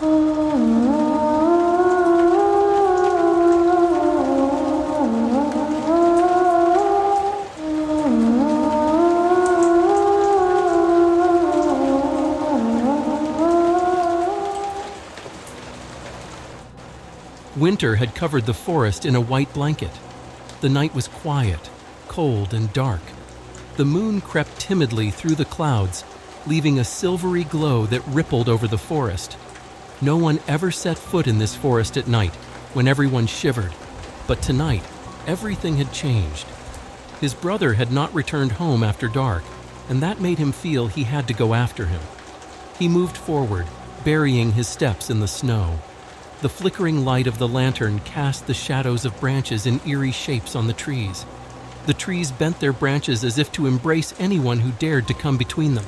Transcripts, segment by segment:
Winter had covered the forest in a white blanket. The night was quiet, cold, and dark. The moon crept timidly through the clouds, leaving a silvery glow that rippled over the forest. No one ever set foot in this forest at night, when everyone shivered. But tonight, everything had changed. His brother had not returned home after dark, and that made him feel he had to go after him. He moved forward, burying his steps in the snow. The flickering light of the lantern cast the shadows of branches in eerie shapes on the trees. The trees bent their branches as if to embrace anyone who dared to come between them.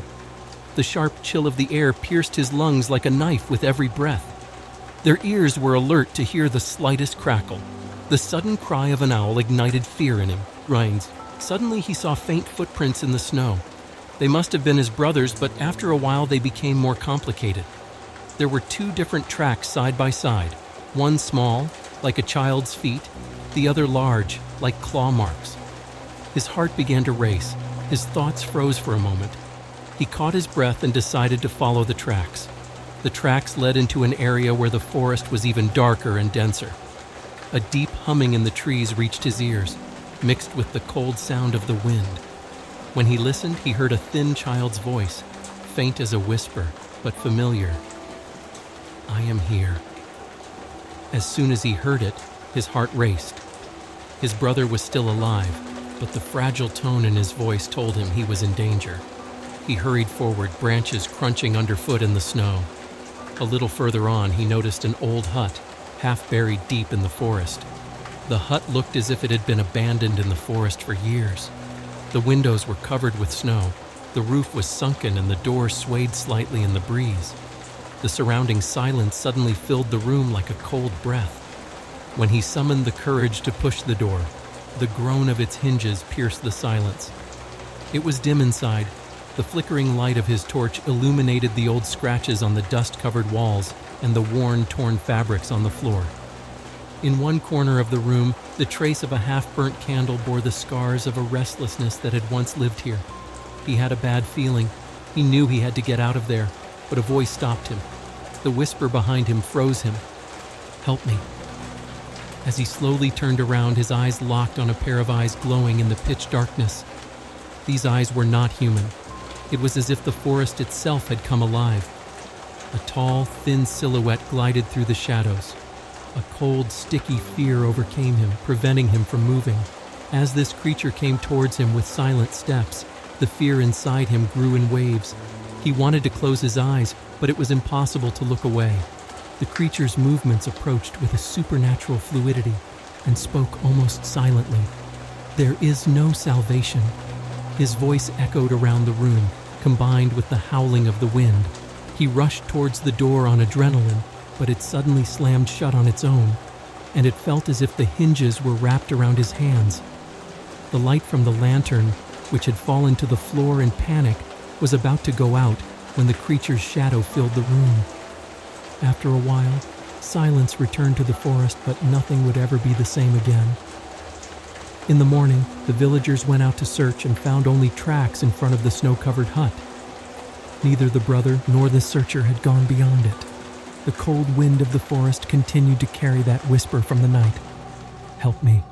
The sharp chill of the air pierced his lungs like a knife with every breath. Their ears were alert to hear the slightest crackle. The sudden cry of an owl ignited fear in him. Rhinds. Suddenly he saw faint footprints in the snow. They must have been his brother's, but after a while they became more complicated. There were two different tracks side by side, one small, like a child's feet, the other large, like claw marks. His heart began to race. His thoughts froze for a moment. He caught his breath and decided to follow the tracks. The tracks led into an area where the forest was even darker and denser. A deep humming in the trees reached his ears, mixed with the cold sound of the wind. When he listened, he heard a thin child's voice, faint as a whisper, but familiar. "I am here." As soon as he heard it, his heart raced. His brother was still alive, but the fragile tone in his voice told him he was in danger. He hurried forward, branches crunching underfoot in the snow. A little further on, he noticed an old hut, half buried deep in the forest. The hut looked as if it had been abandoned in the forest for years. The windows were covered with snow, the roof was sunken, and the door swayed slightly in the breeze. The surrounding silence suddenly filled the room like a cold breath. When he summoned the courage to push the door, the groan of its hinges pierced the silence. It was dim inside. The flickering light of his torch illuminated the old scratches on the dust-covered walls and the worn, torn fabrics on the floor. In one corner of the room, the trace of a half-burnt candle bore the scars of a restlessness that had once lived here. He had a bad feeling. He knew he had to get out of there, but a voice stopped him. The whisper behind him froze him. "Help me." As he slowly turned around, his eyes locked on a pair of eyes glowing in the pitch darkness. These eyes were not human. It was as if the forest itself had come alive. A tall, thin silhouette glided through the shadows. A cold, sticky fear overcame him, preventing him from moving. As this creature came towards him with silent steps, the fear inside him grew in waves. He wanted to close his eyes, but it was impossible to look away. The creature's movements approached with a supernatural fluidity and spoke almost silently. "There is no salvation." His voice echoed around the room, combined with the howling of the wind. He rushed towards the door on adrenaline, but it suddenly slammed shut on its own, and it felt as if the hinges were wrapped around his hands. The light from the lantern, which had fallen to the floor in panic, was about to go out when the creature's shadow filled the room. After a while, silence returned to the forest, but nothing would ever be the same again. In the morning, the villagers went out to search and found only tracks in front of the snow-covered hut. Neither the brother nor the searcher had gone beyond it. The cold wind of the forest continued to carry that whisper from the night. "Help me."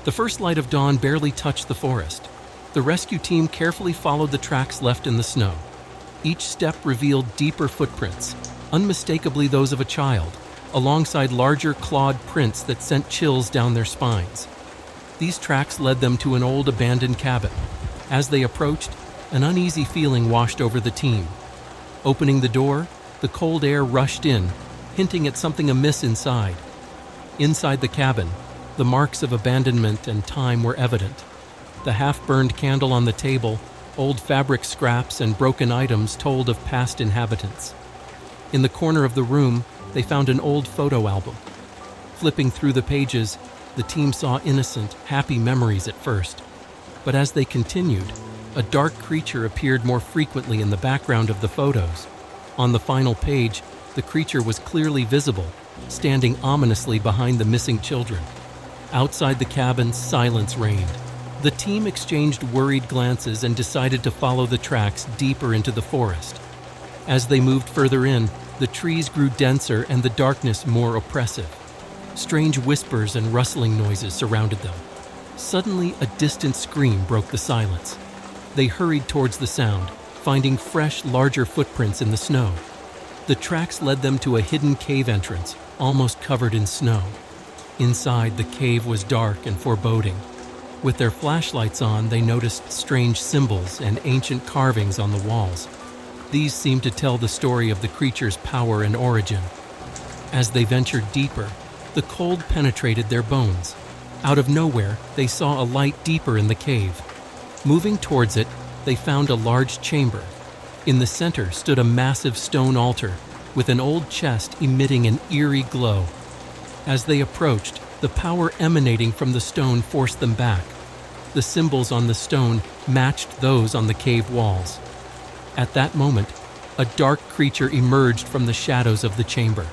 The first light of dawn barely touched the forest. The rescue team carefully followed the tracks left in the snow. Each step revealed deeper footprints, unmistakably those of a child, alongside larger clawed prints that sent chills down their spines. These tracks led them to an old abandoned cabin. As they approached, an uneasy feeling washed over the team. Opening the door, the cold air rushed in, hinting at something amiss inside. Inside the cabin, the marks of abandonment and time were evident. The half-burned candle on the table, Old fabric scraps and broken items told of past inhabitants. In the corner of the room, they found an old photo album. Flipping through the pages, the team saw innocent, happy memories at first. But as they continued, a dark creature appeared more frequently in the background of the photos. On the final page, the creature was clearly visible, standing ominously behind the missing children. Outside the cabin, silence reigned. The team exchanged worried glances and decided to follow the tracks deeper into the forest. As they moved further in, the trees grew denser and the darkness more oppressive. Strange whispers and rustling noises surrounded them. Suddenly, a distant scream broke the silence. They hurried towards the sound, finding fresh, larger footprints in the snow. The tracks led them to a hidden cave entrance, almost covered in snow. Inside, the cave was dark and foreboding. With their flashlights on, they noticed strange symbols and ancient carvings on the walls. These seemed to tell the story of the creature's power and origin. As they ventured deeper, the cold penetrated their bones. Out of nowhere, they saw a light deeper in the cave. Moving towards it, they found a large chamber. In the center stood a massive stone altar, with an old chest emitting an eerie glow. As they approached, the power emanating from the stone forced them back. The symbols on the stone matched those on the cave walls. At that moment, a dark creature emerged from the shadows of the chamber,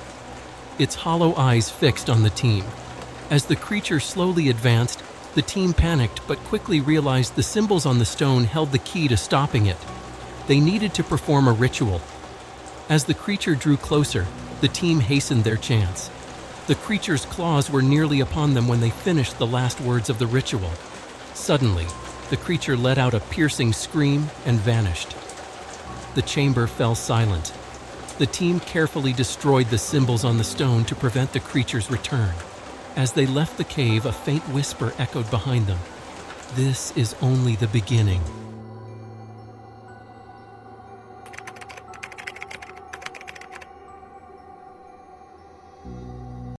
its hollow eyes fixed on the team. As the creature slowly advanced, the team panicked but quickly realized the symbols on the stone held the key to stopping it. They needed to perform a ritual. As the creature drew closer, the team hastened their chance. The creature's claws were nearly upon them when they finished the last words of the ritual. Suddenly, the creature let out a piercing scream and vanished. The chamber fell silent. The team carefully destroyed the symbols on the stone to prevent the creature's return. As they left the cave, a faint whisper echoed behind them. "This is only the beginning."